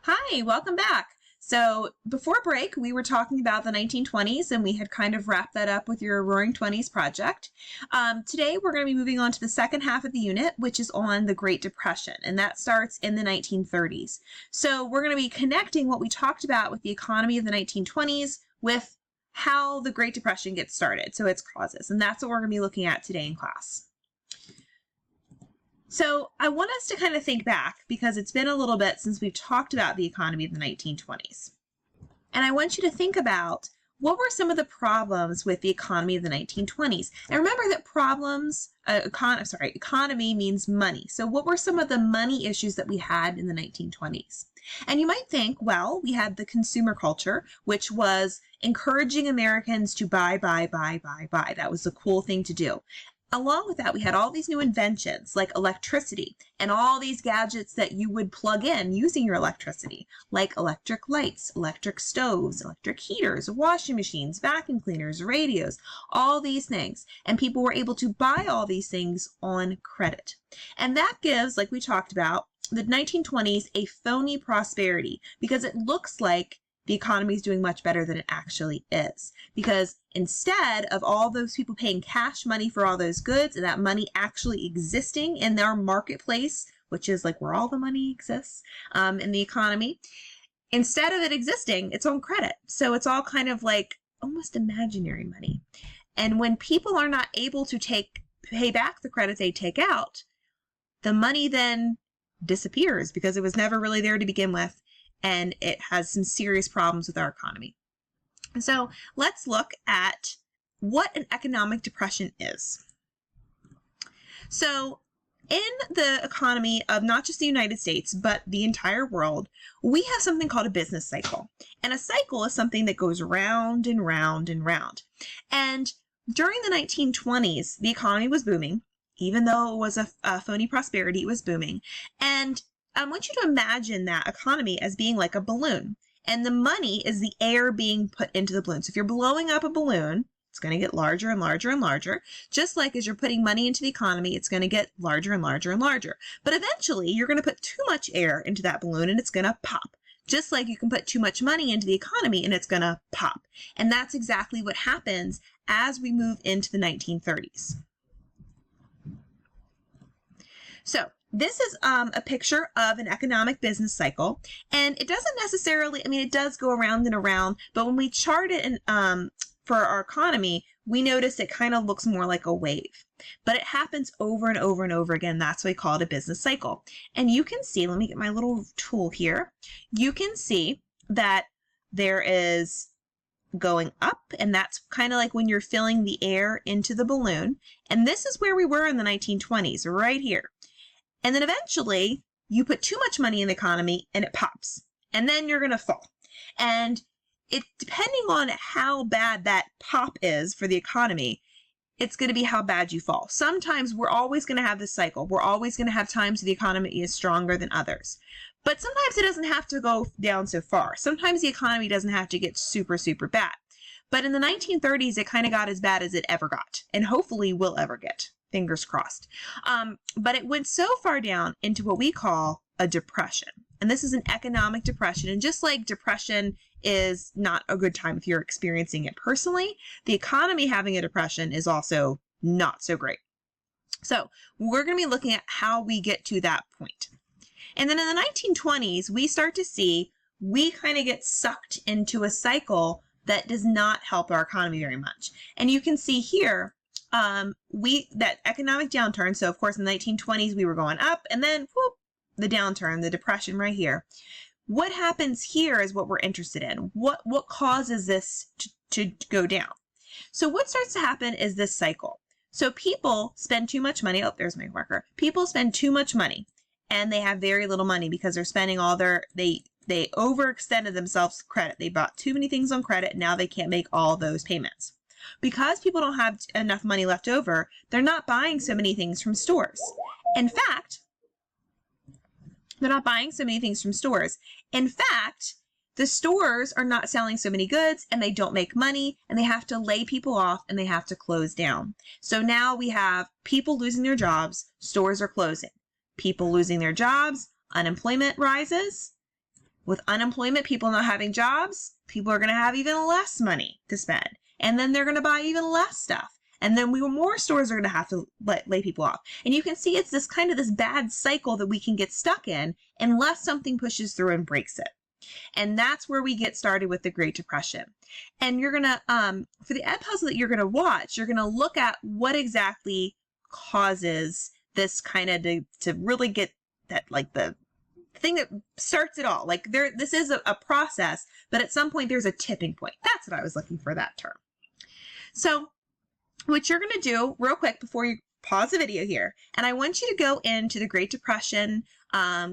Hi, welcome back. So before break, we were talking about the 1920s and we had kind of wrapped that up with your Roaring Twenties project. Today, we're going to be moving on to the second half of the unit, which is on the Great Depression, and that starts in the 1930s. So we're going to be connecting what we talked about with the economy of the 1920s with how the Great Depression gets started, so its causes, and that's what we're going to be looking at today in class. So I want us to kind of think back because it's been a little bit since we've talked about the economy of the 1920s. And I want you to think about what were some of the problems with the economy of the 1920s. And remember that economy means money. So what were some of the money issues that we had in the 1920s? And you might think, well, we had the consumer culture, which was encouraging Americans to buy. That was the cool thing to do. Along with that, we had all these new inventions like electricity and all these gadgets that you would plug in using your electricity, like electric lights, electric stoves, electric heaters, washing machines, vacuum cleaners, radios, all these things. And people were able to buy all these things on credit. And that gives, like we talked about, the 1920s a phony prosperity because it looks like the economy is doing much better than it actually is. Because instead of all those people paying cash money for all those goods and that money actually existing in their marketplace, which is like where all the money exists in the economy, instead of it existing, it's on credit. So it's all kind of like almost imaginary money. And when people are not able to pay back the credit they take out, the money then disappears because it was never really there to begin with. And it has some serious problems with our economy. So let's look at what an economic depression is. So in the economy of not just the United States, but the entire world, we have something called a business cycle. And a cycle is something that goes round and round and round. And during the 1920s, the economy was booming. Even though it was a phony prosperity, it was booming. And I want you to imagine that economy as being like a balloon, and the money is the air being put into the balloon. So if you're blowing up a balloon, it's going to get larger and larger and larger. Just like as you're putting money into the economy, it's going to get larger and larger and larger. But eventually, you're going to put too much air into that balloon and it's going to pop. Just like you can put too much money into the economy and it's going to pop. And that's exactly what happens as we move into the 1930s. So this is a picture of an economic business cycle, and it doesn't necessarily, it does go around and around, but when we chart it for our economy, we notice it kind of looks more like a wave, but it happens over and over and over again. That's why we call it a business cycle. And you can see, let me get my little tool here. You can see that there is going up, and that's kind of like when you're filling the air into the balloon. And this is where we were in the 1920s, right here. And then eventually you put too much money in the economy and it pops, and then you're going to fall. And it, depending on how bad that pop is for the economy, it's going to be how bad you fall. Sometimes we're always going to have this cycle. We're always going to have times the economy is stronger than others. But sometimes it doesn't have to go down so far. Sometimes the economy doesn't have to get super, super bad. But in the 1930s, it kind of got as bad as it ever got, and hopefully will ever get. Fingers crossed. But it went so far down into what we call a depression. And this is an economic depression. And just like depression is not a good time if you're experiencing it personally, the economy having a depression is also not so great. So we're going to be looking at how we get to that point. And then in the 1920s, we start to see we kind of get sucked into a cycle that does not help our economy very much. And you can see here, that economic downturn. So of course in the 1920s we were going up, and then whoop, the downturn, the depression right here. What happens here is what we're interested in. What causes this to go down? So what starts to happen is this cycle. So people spend too much money. Oh, there's my marker. People spend too much money and they have very little money because they're spending all they overextended themselves with credit. They bought too many things on credit, and now they can't make all those payments. Because people don't have enough money left over, they're not buying so many things from stores. In fact, they're not buying so many things from stores. In fact, the stores are not selling so many goods, and they don't make money, and they have to lay people off, and they have to close down. So now we have people losing their jobs, stores are closing. People losing their jobs, unemployment rises, With unemployment, people not having jobs, people are going to have even less money to spend. And then they're going to buy even less stuff. And then more stores are going to have to lay people off. And you can see it's this kind of this bad cycle that we can get stuck in unless something pushes through and breaks it. And that's where we get started with the Great Depression. And you're going to, for the Edpuzzle that you're going to watch, you're going to look at what exactly causes this kind of to really get that, like the thing that starts it all. Like this is a process, but at some point there's a tipping point. That's what I was looking for, that term. So what you're going to do real quick before you pause the video here, and I want you to go into the Great Depression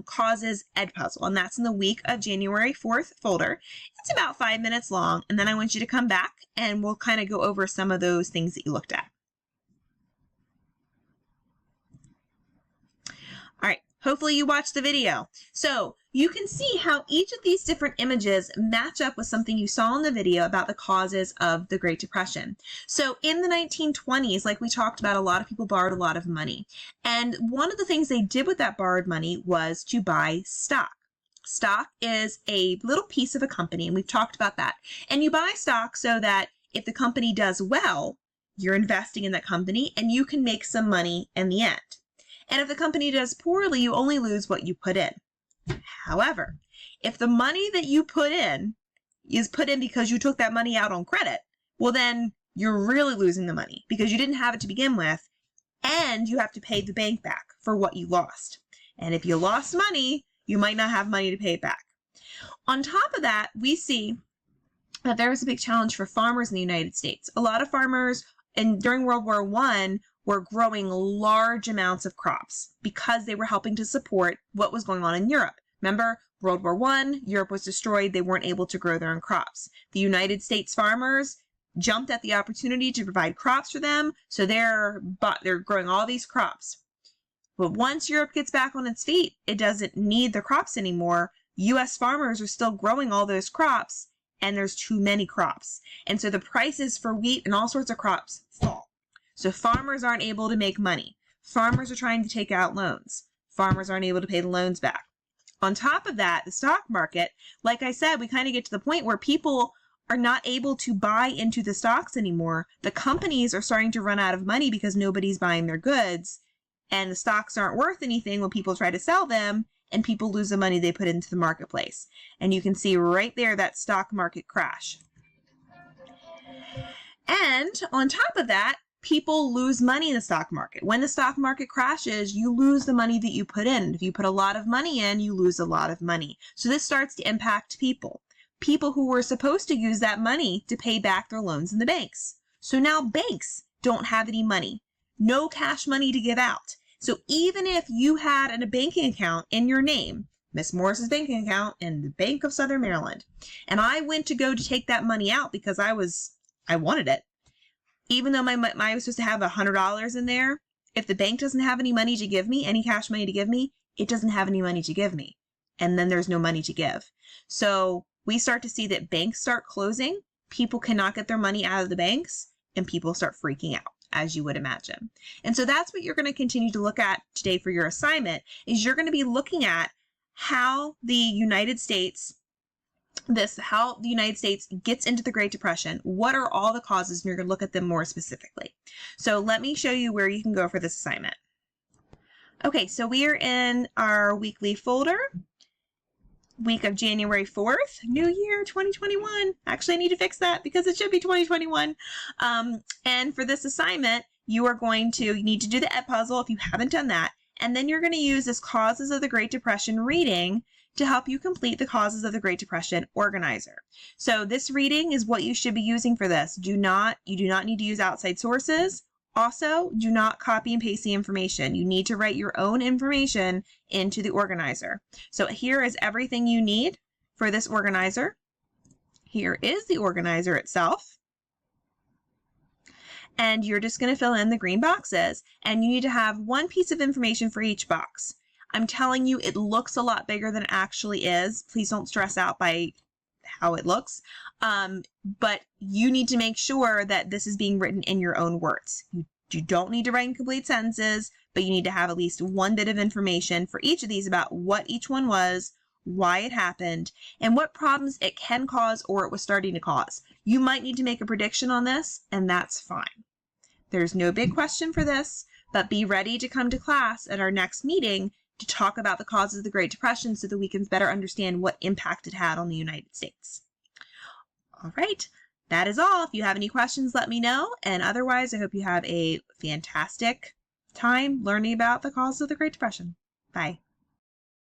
causes Edpuzzle, and that's in the week of January 4th folder. It's about 5 minutes long, and then I want you to come back and we'll kind of go over some of those things that you looked at. All right, hopefully you watched the video. So you can see how each of these different images match up with something you saw in the video about the causes of the Great Depression. So in the 1920s, like we talked about, a lot of people borrowed a lot of money. And one of the things they did with that borrowed money was to buy stock. Stock is a little piece of a company, and we've talked about that. And you buy stock so that if the company does well, you're investing in that company and you can make some money in the end. And if the company does poorly, you only lose what you put in. However, if the money that you put in is put in because you took that money out on credit, well, then you're really losing the money because you didn't have it to begin with, and you have to pay the bank back for what you lost. And if you lost money, you might not have money to pay it back. On top of that, we see that there is a big challenge for farmers in the United States. A lot of farmers during World War I were growing large amounts of crops because they were helping to support what was going on in Europe. Remember, World War I, Europe was destroyed. They weren't able to grow their own crops. The United States farmers jumped at the opportunity to provide crops for them, so they're growing all these crops. But once Europe gets back on its feet, it doesn't need the crops anymore. U.S. farmers are still growing all those crops, and there's too many crops. And so the prices for wheat and all sorts of crops fall. So farmers aren't able to make money. Farmers are trying to take out loans. Farmers aren't able to pay the loans back. On top of that, the stock market, like I said, we kind of get to the point where people are not able to buy into the stocks anymore. The companies are starting to run out of money because nobody's buying their goods, and the stocks aren't worth anything when people try to sell them, and people lose the money they put into the marketplace. And you can see right there that stock market crash. And on top of that, people lose money in the stock market. When the stock market crashes, you lose the money that you put in. If you put a lot of money in, you lose a lot of money. So this starts to impact people. People who were supposed to use that money to pay back their loans in the banks. So now banks don't have any money. No cash money to give out. So even if you had a banking account in your name, Miss Morris's banking account in the Bank of Southern Maryland, and I went to go to take that money out because I wanted it, even though I was supposed to have $100 in there, if the bank doesn't have any money to give me, any cash money to give me, it doesn't have any money to give me. And then there's no money to give. So we start to see that banks start closing, people cannot get their money out of the banks, and people start freaking out, as you would imagine. And so that's what you're going to continue to look at today for your assignment, is you're going to be looking at how the United States gets into the Great Depression. What are all the causes? And you're going to look at them more specifically. So let me show you where you can go for this assignment. Okay, so we are in our weekly folder, week of January 4th, new year 2021. Actually, I need to fix that because it should be 2021. And for this assignment, you need to do the Edpuzzle if you haven't done that. And then you're going to use this Causes of the Great Depression reading to help you complete the Causes of the Great Depression organizer. So this reading is what you should be using for this. You do not need to use outside sources. Also, do not copy and paste the information. You need to write your own information into the organizer. So here is everything you need for this organizer. Here is the organizer itself. And you're just going to fill in the green boxes, and you need to have one piece of information for each box. I'm telling you, it looks a lot bigger than it actually is. Please don't stress out by how it looks. But you need to make sure that this is being written in your own words. You don't need to write in complete sentences, but you need to have at least one bit of information for each of these about what each one was, why it happened, and what problems it can cause or it was starting to cause. You might need to make a prediction on this, and that's fine. There's no big question for this, but be ready to come to class at our next meeting to talk about the causes of the Great Depression so that we can better understand what impact it had on the United States. All right, that is all. If you have any questions, let me know. And otherwise, I hope you have a fantastic time learning about the causes of the Great Depression. Bye.